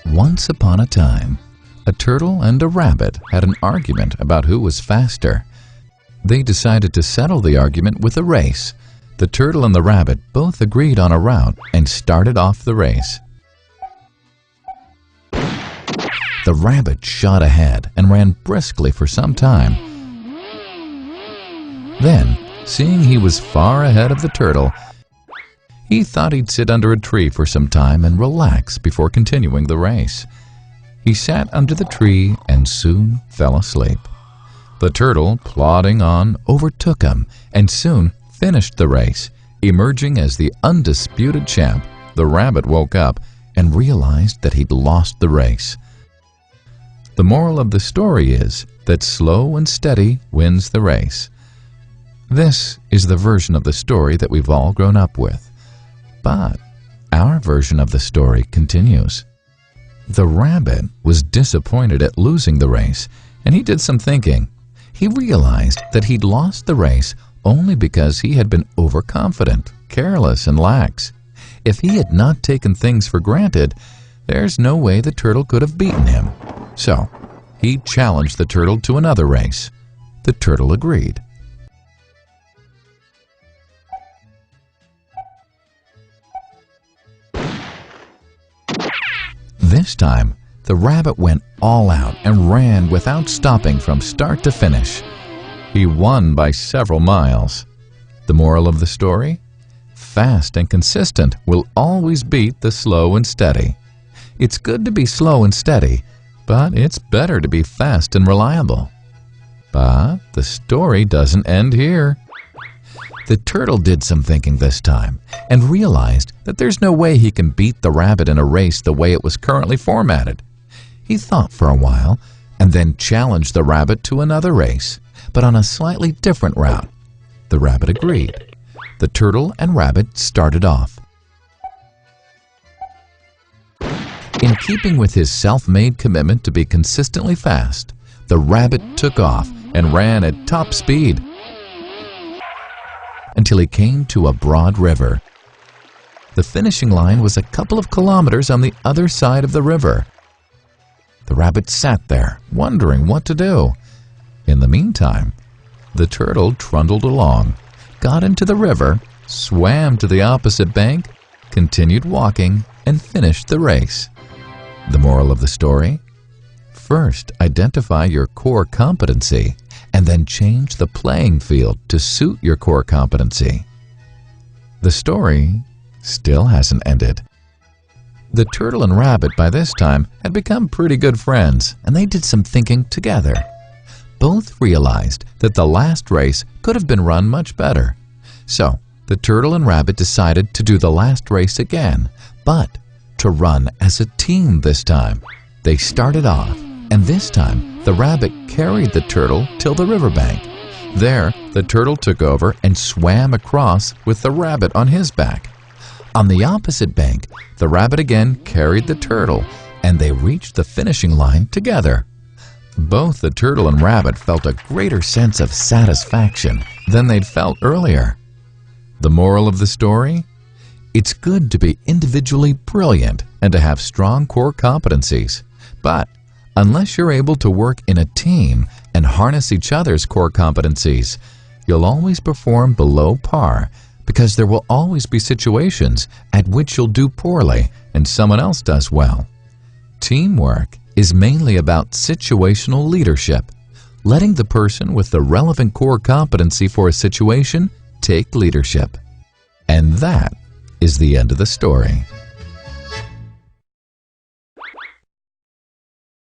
Once upon a time, a turtle and a rabbit had an argument about who was faster. They decided to settle the argument with a race. The turtle and the rabbit both agreed on a route and started off the race. The rabbit shot ahead and ran briskly for some time. Then, seeing he was far ahead of the turtle, he thought he'd sit under a tree for some time and relax before continuing the race. He sat under the tree and soon fell asleep. The turtle, plodding on, overtook him and soon finished the race. Emerging as the undisputed champ, the rabbit woke up and realized that he'd lost the race. The moral of the story is that slow and steady wins the race. This is the version of the story that we've all grown up with. But our version of the story continues. The rabbit was disappointed at losing the race, and he did some thinking. He realized that he'd lost the race only because he had been overconfident, careless, and lax. If he had not taken things for granted, there's no way the turtle could have beaten him. So, he challenged the turtle to another race. The turtle agreed. This time, the rabbit went all out and ran without stopping from start to finish. He won by several miles. The moral of the story? Fast and consistent will always beat the slow and steady. It's good to be slow and steady, but it's better to be fast and reliable. But the story doesn't end here. The turtle did some thinking this time and realized that there's no way he can beat the rabbit in a race the way it was currently formatted. He thought for a while and then challenged the rabbit to another race, but on a slightly different route. The rabbit agreed. The turtle and rabbit started off. In keeping with his self-made commitment to be consistently fast, the rabbit took off and ran at top speed until he came to a broad river. The finishing line was a couple of kilometers on the other side of the river. The rabbit sat there, wondering what to do. In the meantime, the turtle trundled along, got into the river, swam to the opposite bank, continued walking, and finished the race. The moral of the story? First, identify your core competency, and then change the playing field to suit your core competency. The story still hasn't ended. The turtle and rabbit by this time had become pretty good friends, and they did some thinking together. Both realized that the last race could have been run much better. So, the turtle and rabbit decided to do the last race again, but to run as a team this time. They started off, and this time the rabbit carried the turtle till the riverbank. There, the turtle took over and swam across with the rabbit on his back. On the opposite bank, the rabbit again carried the turtle, and they reached the finishing line together. Both the turtle and rabbit felt a greater sense of satisfaction than they'd felt earlier. The moral of the story? It's good to be individually brilliant and to have strong core competencies, but unless you're able to work in a team and harness each other's core competencies, you'll always perform below par, because there will always be situations at which you'll do poorly and someone else does well. Teamwork is mainly about situational leadership, letting the person with the relevant core competency for a situation take leadership. And that is the end of the story.